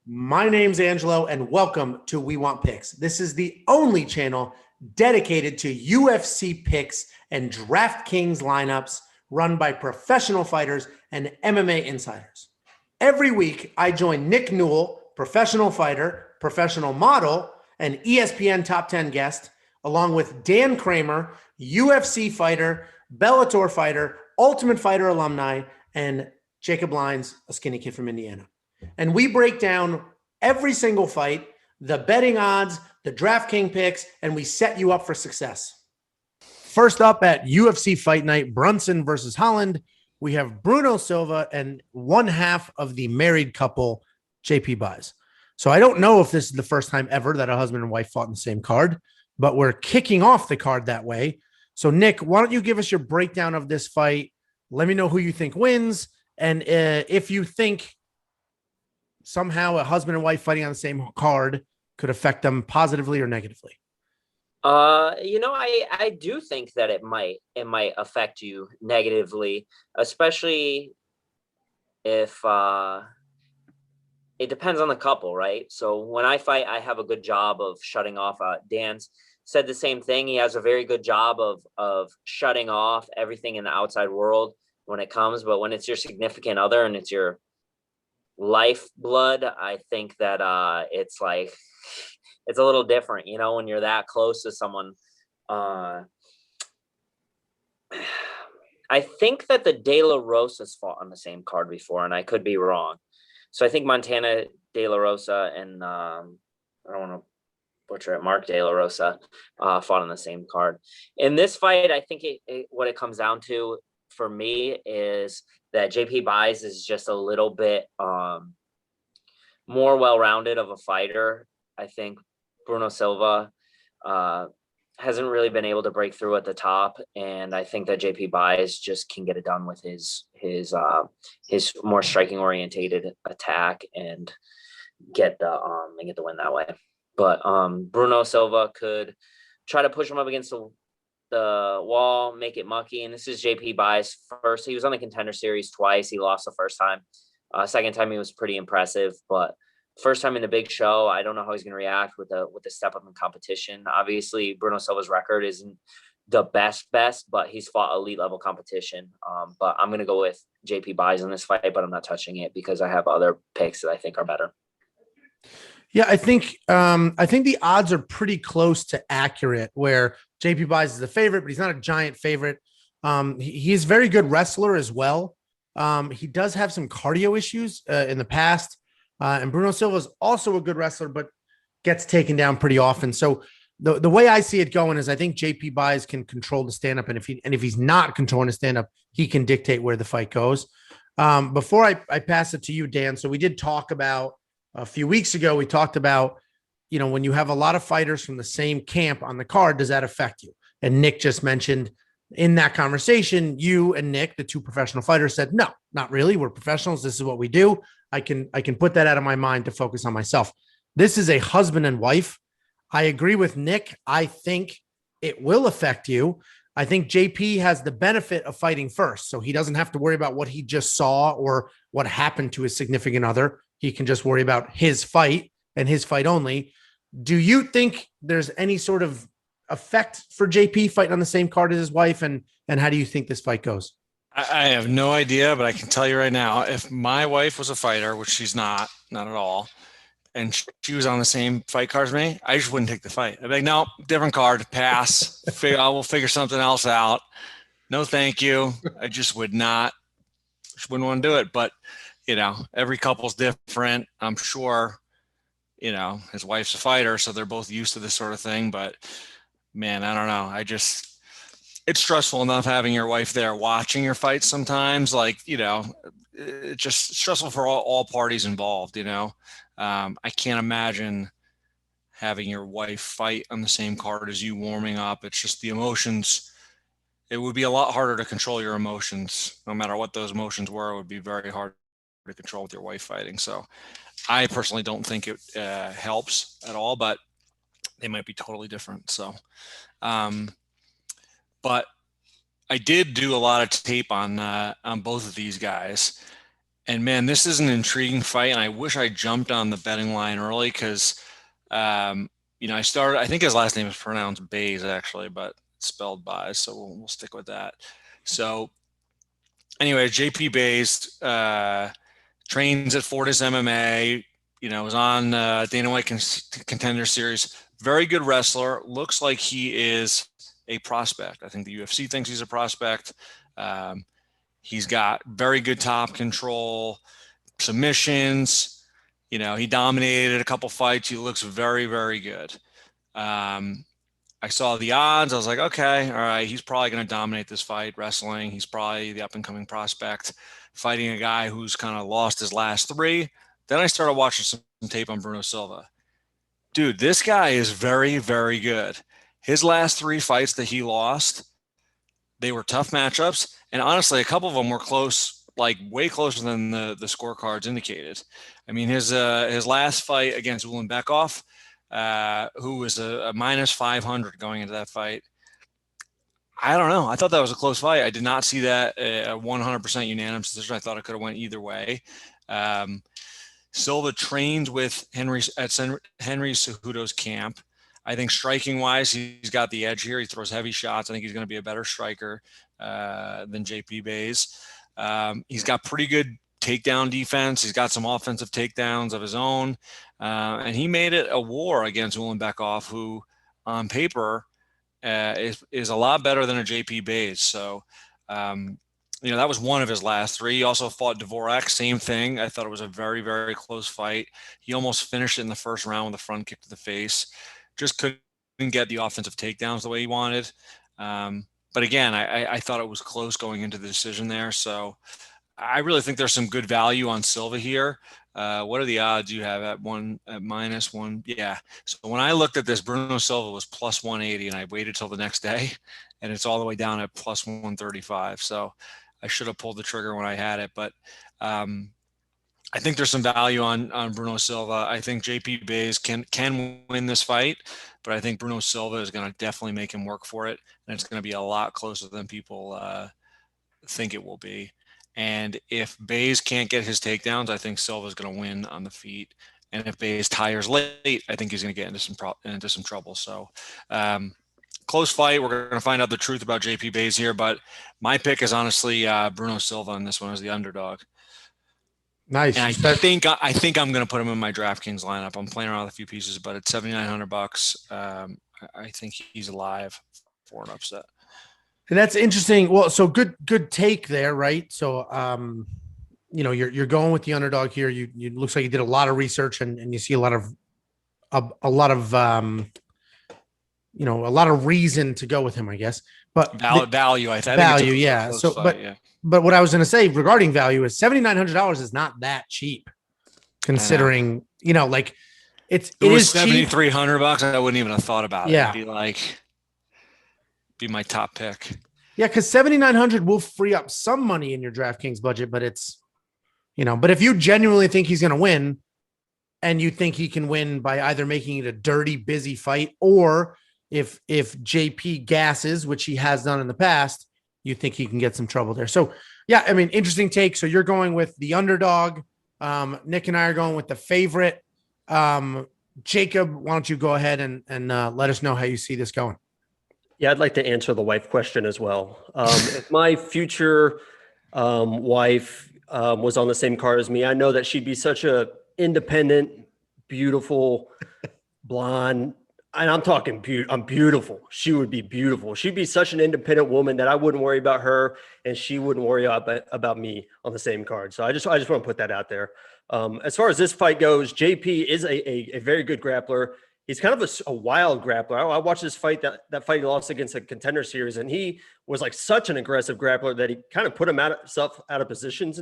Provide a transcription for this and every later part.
My name's Angelo, and welcome to We Want Picks. This is the only channel dedicated to UFC picks and DraftKings lineups run by professional fighters and MMA insiders. Every week, I join Nick Newell, professional fighter, professional model, and ESPN Top 10 guest, along with Dan Kramer, UFC fighter, Bellator fighter, Ultimate Fighter alumni, and Jacob Lyons, a skinny kid from Indiana. And we break down every single fight, the betting odds, the DraftKings picks, and we set you up for success. First up at UFC Fight Night, Brunson versus Holland, we have Bruno Silva and one half of the married couple, JP Buys. So I don't know if this is the first time ever that a husband and wife fought in the same card, but we're kicking off the card that way. So Nick, why don't you give us your breakdown of this fight? Let me know who you think wins. And if you think somehow a husband and wife fighting on the same card could affect them positively or negatively. I do think that it might affect you negatively, especially if it depends on the couple, right? So when I fight, I have a good job of shutting off. Dan's said the same thing. He has a very good job of shutting off everything in the outside world when it comes, but when it's your significant other and it's your lifeblood, I think that it's like it's a little different, when you're that close to someone. I think that the De La Rosas fought on the same card before, and I could be wrong. So I think Montana De La Rosa and I don't want to butcher it, Mark De La Rosa fought on the same card. In this fight, I think what it comes down to for me is that JP Buys is just a little bit more well-rounded of a fighter. I think Bruno Silva hasn't really been able to break through at the top, and I think that JP Buys just can get it done with his more striking orientated attack and get the win that way. But Bruno Silva could try to push him up against the wall, make it mucky. And this is JP Buys first. He was on the Contender Series twice. He lost the first time. Second time he was pretty impressive, but first time in the big show, I don't know how he's going to react with the step up in competition. Obviously, Bruno Silva's record isn't the best, but he's fought elite level competition. But I'm going to go with JP Buys in this fight, but I'm not touching it because I have other picks that I think are better. Yeah, I think the odds are pretty close to accurate where JP Buys is the favorite, but he's not a giant favorite. He's a very good wrestler as well. He does have some cardio issues in the past. And Bruno Silva is also a good wrestler, but gets taken down pretty often. So the way I see it going is I think JP Buys can control the stand-up. And if he's not controlling the stand-up, he can dictate where the fight goes. Before I pass it to you, Dan, so we did talk about a few weeks ago, we talked about, when you have a lot of fighters from the same camp on the card, does that affect you? And Nick just mentioned in that conversation, you and Nick, the two professional fighters, said, no, not really. We're professionals. This is what we do. I can put that out of my mind to focus on myself. This is a husband and wife. I agree with Nick. I think it will affect you. I think JP has the benefit of fighting first, so he doesn't have to worry about what he just saw or what happened to his significant other. He can just worry about his fight and his fight only. Do you think there's any sort of effect for JP fighting on the same card as his wife? And how do you think this fight goes? I have no idea, but I can tell you right now, if my wife was a fighter, which she's not at all, and she was on the same fight card as me, I just wouldn't take the fight. I'd be like, no, different card, pass. I will figure something else out. No, thank you. I just wouldn't want to do it. But, every couple's different. I'm sure, his wife's a fighter, so they're both used to this sort of thing. But, man, I don't know. It's stressful enough having your wife there watching your fights sometimes. It's just stressful for all parties involved, I can't imagine having your wife fight on the same card as you warming up. It's just the emotions. It would be a lot harder to control your emotions. No matter what those emotions were, it would be very hard to control with your wife fighting. So I personally don't think it helps at all, but they might be totally different. So, but I did do a lot of tape on both of these guys, And man, this is an intriguing fight, and I wish I jumped on the betting line early because, I think his last name is pronounced Bays actually, but it's spelled Bays, so we'll stick with that. So anyway, JP Bays trains at Fortis MMA. Was on Dana White Contender Series. Very good wrestler. Looks like he is a prospect. I think the UFC thinks he's a prospect. He's got very good top control, submissions. He dominated a couple fights. He looks very, very good. I saw the odds. I was like, okay, all right, he's probably going to dominate this fight wrestling. He's probably the up-and-coming prospect fighting a guy who's kind of lost his last 3. Then I started watching some tape on Bruno Silva. Dude, this guy is very, very good. His last 3 fights that he lost, they were tough matchups. And honestly, a couple of them were close, like way closer than the scorecards indicated. I mean, his last fight against Ulanbekov, who was a minus 500 going into that fight. I don't know. I thought that was a close fight. I did not see that a 100% unanimous decision. I thought it could have went either way. Silva trains with Henry Cejudo's camp. I think striking wise, he's got the edge here. He throws heavy shots. I think he's going to be a better striker than JP Bays. He's got pretty good takedown defense. He's got some offensive takedowns of his own. And he made it a war against Ulanbekov, who on paper is a lot better than a JP Bays. So, that was one of his last 3. He also fought Dvorak, same thing. I thought it was a very, very close fight. He almost finished it in the first round with a front kick to the face. Just couldn't get the offensive takedowns the way he wanted. But again, I thought it was close going into the decision there. So I really think there's some good value on Silva here. What are the odds you have at -1? Yeah. So when I looked at this, Bruno Silva was plus 180, and I waited till the next day, and it's all the way down at plus 135. So I should have pulled the trigger when I had it, but I think there's some value on Bruno Silva. I think JP Bays can win this fight, but I think Bruno Silva is going to definitely make him work for it, and it's going to be a lot closer than people think it will be. And if Bays can't get his takedowns, I think Silva's going to win on the feet. And if Bays tires late, I think he's going to get into some trouble. So close fight. We're going to find out the truth about JP Bays here, but my pick is honestly Bruno Silva on this one as the underdog. Nice. And I think I'm going to put him in my DraftKings lineup. I'm playing around with a few pieces, but it's $7,900. I think he's alive for an upset. And that's interesting. Well, so good take there, right? So, you're going with the underdog here. You looks like you did a lot of research and you see a lot of reason to go with him, I guess. But value, I think. Value, yeah. So, fight, but what I was going to say regarding value is $7,900 is not that cheap, considering it is $7,300. I wouldn't even have thought about it. Yeah, It'd be my top pick. Yeah, because $7,900 will free up some money in your DraftKings budget, but it's, but if you genuinely think he's going to win, and you think he can win by either making it a dirty, busy fight, or if JP gasses, which he has done in the past, you think he can get some trouble there. So, yeah, I mean, interesting take. So you're going with the underdog. Nick and I are going with the favorite. Jacob, why don't you go ahead and let us know how you see this going? Yeah, I'd like to answer the wife question as well. If my future wife was on the same card as me, I know that she'd be such a independent, beautiful, blonde. And I'm talking I'm beautiful. She would be beautiful. She'd be such an independent woman that I wouldn't worry about her, and she wouldn't worry about me on the same card. So I just want to put that out there. As far as this fight goes, JP is a very good grappler. He's kind of a wild grappler. I watched this fight, that fight he lost against a Contender Series, and he was like such an aggressive grappler that he kind of put himself out of positions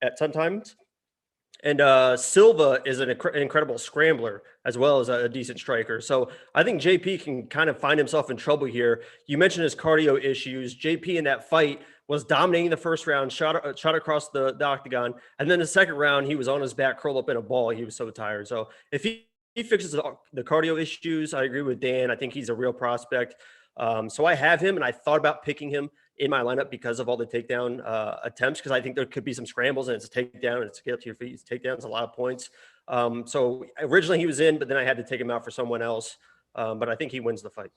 at sometimes. And Silva is an incredible scrambler as well as a decent striker. So I think JP can kind of find himself in trouble here. You mentioned his cardio issues. JP in that fight was dominating the first round, shot across the octagon. And then the second round, he was on his back, curled up in a ball. He was so tired. So if he fixes the cardio issues, I agree with Dan. I think he's a real prospect. So I have him, and I thought about picking him in my lineup because of all the takedown attempts, because I think there could be some scrambles and it's a takedown and it's a get to your feet. It's takedowns, a lot of points. So originally he was in, but then I had to take him out for someone else. But I think he wins the fight.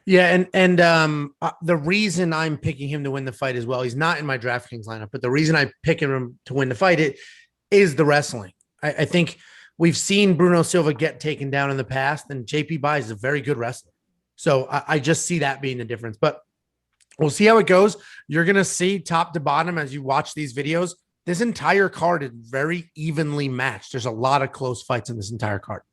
Yeah, and the reason I'm picking him to win the fight as well, he's not in my DraftKings lineup, but the reason I pick him to win the fight is the wrestling. I think we've seen Bruno Silva get taken down in the past, and JP Buys is a very good wrestler. So I just see that being the difference. But we'll see how it goes. You're going to see top to bottom as you watch these videos. This entire card is very evenly matched. There's a lot of close fights in this entire card.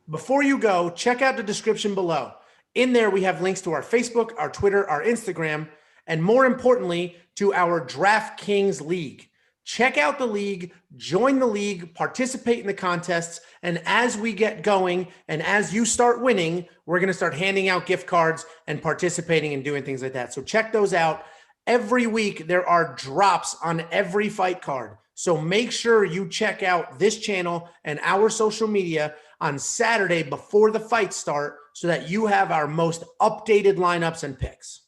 Before you go, check out the description below. In there, we have links to our Facebook, our Twitter, our Instagram, and more importantly, to our DraftKings League. Check out the league, join the league, participate in the contests, and as we get going and as you start winning, we're going to start handing out gift cards and participating and doing things like that. So check those out. Every week, there are drops on every fight card. So make sure you check out this channel and our social media on Saturday before the fights start so that you have our most updated lineups and picks.